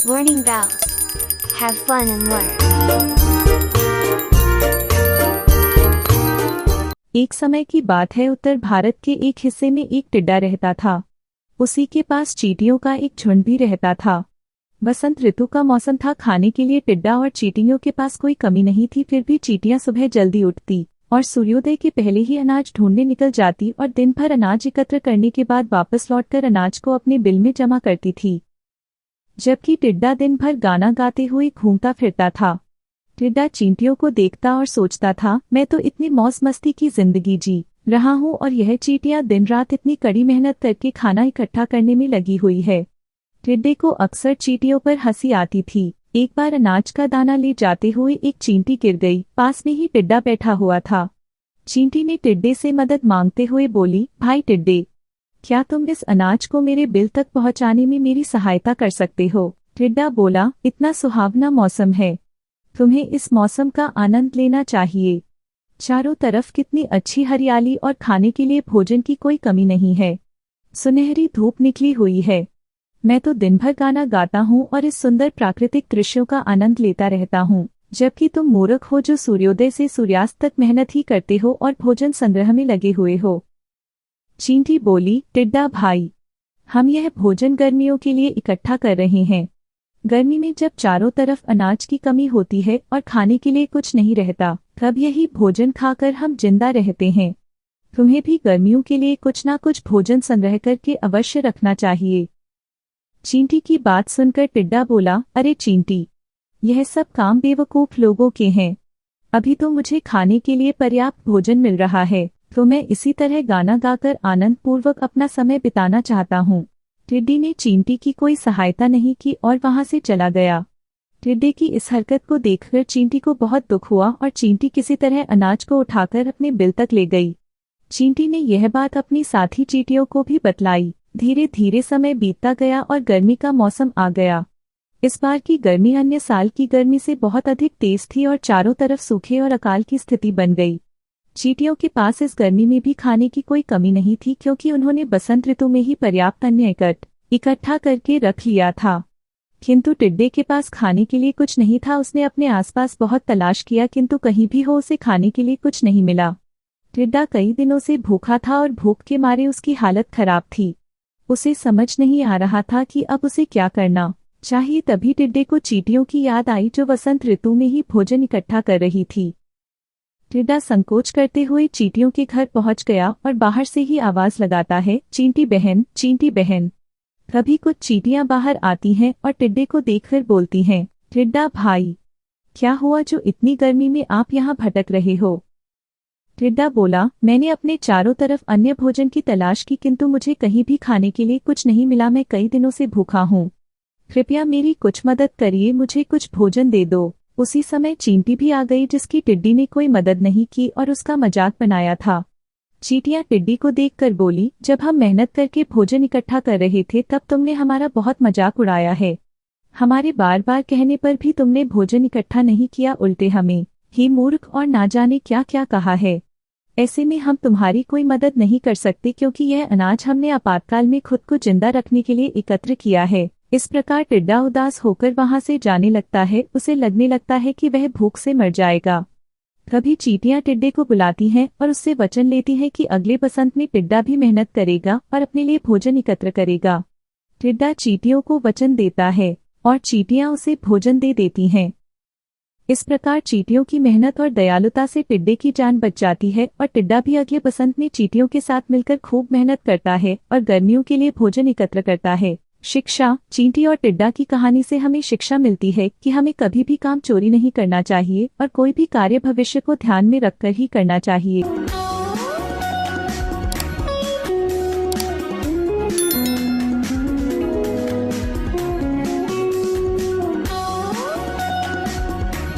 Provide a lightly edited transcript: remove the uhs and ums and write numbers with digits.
Warning bells. Have fun and learn. एक समय की बात है, उत्तर भारत के एक हिस्से में एक टिड्डा रहता था। उसी के पास चींटियों का एक झुंड भी रहता था। बसंत ऋतु का मौसम था। खाने के लिए टिड्डा और चींटियों के पास कोई कमी नहीं थी। फिर भी चींटियां सुबह जल्दी उठती और सूर्योदय के पहले ही अनाज ढूंढने निकल जाती और दिन भर अनाज एकत्र करने के बाद वापस लौटकर अनाज को अपने बिल में जमा करती थी, जबकि टिड्डा दिन भर गाना गाते हुए घूमता फिरता था। टिड्डा चींटियों को देखता और सोचता था, मैं तो इतनी मौज मस्ती की जिंदगी जी रहा हूँ और यह चींटियां दिन रात इतनी कड़ी मेहनत करके खाना इकट्ठा करने में लगी हुई है। टिड्डे को अक्सर चींटियों पर हंसी आती थी। एक बार अनाज का दाना ले जाते हुए एक चींटी गिर गई। पास में ही टिड्डा बैठा हुआ था। चींटी ने टिड्डे से मदद मांगते हुए बोली, भाई टिड्डे, क्या तुम इस अनाज को मेरे बिल तक पहुंचाने में मेरी सहायता कर सकते हो? टिड्डा बोला, इतना सुहावना मौसम है, तुम्हें इस मौसम का आनंद लेना चाहिए। चारों तरफ कितनी अच्छी हरियाली और खाने के लिए भोजन की कोई कमी नहीं है। सुनहरी धूप निकली हुई है। मैं तो दिन भर गाना गाता हूँ और इस सुंदर प्राकृतिक दृश्यों का आनंद लेता रहता हूँ, जबकि तुम मूर्ख हो जो सूर्योदय से सूर्यास्त तक मेहनत ही करते हो और भोजन संग्रह में लगे हुए हो। चींटी बोली, टिड्डा भाई, हम यह भोजन गर्मियों के लिए इकट्ठा कर रहे हैं। गर्मी में जब चारों तरफ अनाज की कमी होती है और खाने के लिए कुछ नहीं रहता, तब यही भोजन खाकर हम जिंदा रहते हैं। तुम्हें भी गर्मियों के लिए कुछ ना कुछ भोजन संग्रह करके अवश्य रखना चाहिए। चींटी की बात सुनकर टिड्डा बोला, अरे चींटी, यह सब काम बेवकूफ लोगों के हैं। अभी तो मुझे खाने के लिए पर्याप्त भोजन मिल रहा है, तो मैं इसी तरह गाना गाकर आनंद पूर्वक अपना समय बिताना चाहता हूँ। टिड्डी ने चींटी की कोई सहायता नहीं की और वहां से चला गया। टिड्डे की इस हरकत को देखकर चींटी को बहुत दुख हुआ और चींटी किसी तरह अनाज को उठाकर अपने बिल तक ले गई। चींटी ने यह बात अपनी साथी चींटियों को भी बतलाई। धीरे धीरे समय बीतता गया और गर्मी का मौसम आ गया। इस बार की गर्मी अन्य साल की गर्मी से बहुत अधिक तेज थी और चारों तरफ सूखे और अकाल की स्थिति बन गई। चींटियों के पास इस गर्मी में भी खाने की कोई कमी नहीं थी, क्योंकि उन्होंने बसंत ऋतु में ही पर्याप्त अन्न इकट्ठा करके रख लिया था। किंतु टिड्डे के पास खाने के लिए कुछ नहीं था। उसने अपने आसपास बहुत तलाश किया, किंतु कहीं भी हो उसे खाने के लिए कुछ नहीं मिला। टिड्डा कई दिनों से भूखा था और भूख के मारे उसकी हालत खराब थी। उसे समझ नहीं आ रहा था कि अब उसे क्या करना चाहिए। तभी टिड्डे को चींटियों की याद आई, जो वसंत ऋतु में ही भोजन इकट्ठा कर रही थी। टिड्डा संकोच करते हुए चींटियों के घर पहुंच गया और बाहर से ही आवाज लगाता है, चींटी बहन, चींटी बहन। कभी कुछ चींटियां बाहर आती हैं और टिड्डे को देखकर बोलती हैं, टिड्डा भाई, क्या हुआ जो इतनी गर्मी में आप यहाँ भटक रहे हो? टिड्डा बोला, मैंने अपने चारों तरफ अन्य भोजन की तलाश की, किंतु मुझे कहीं भी खाने के लिए कुछ नहीं मिला। मैं कई दिनों से भूखा हूँ। कृपया मेरी कुछ मदद करिए, मुझे कुछ भोजन दे दो। उसी समय चींटी भी आ गई, जिसकी टिड्डी ने कोई मदद नहीं की और उसका मजाक बनाया था। चींटियां टिड्डी को देखकर बोली, जब हम मेहनत करके भोजन इकट्ठा कर रहे थे तब तुमने हमारा बहुत मजाक उड़ाया है। हमारे बार बार कहने पर भी तुमने भोजन इकट्ठा नहीं किया, उल्टे हमें ही मूर्ख और ना जाने क्या क्या कहा है। ऐसे में हम तुम्हारी कोई मदद नहीं कर सकते, क्योंकि यह अनाज हमने आपातकाल में खुद को जिंदा रखने के लिए एकत्र किया है। इस प्रकार टिड्डा उदास होकर वहां से जाने लगता है। उसे लगने लगता है कि वह भूख से मर जाएगा। तभी चींटियां टिड्डे को बुलाती हैं और उससे वचन लेती हैं कि अगले बसंत में टिड्डा भी मेहनत करेगा और अपने लिए भोजन एकत्र करेगा। टिड्डा चींटियों को वचन देता है और चींटियां उसे भोजन दे देती हैं। इस प्रकार चींटियों की मेहनत और दयालुता से टिड्डे की जान बच जाती है और टिड्डा भी अगले बसंत में चींटियों के साथ मिलकर खूब मेहनत करता है और गर्मियों के लिए भोजन एकत्र करता है। शिक्षा। चींटी और टिड्डा की कहानी से हमें शिक्षा मिलती है कि हमें कभी भी काम चोरी नहीं करना चाहिए और कोई भी कार्य भविष्य को ध्यान में रखकर ही करना चाहिए।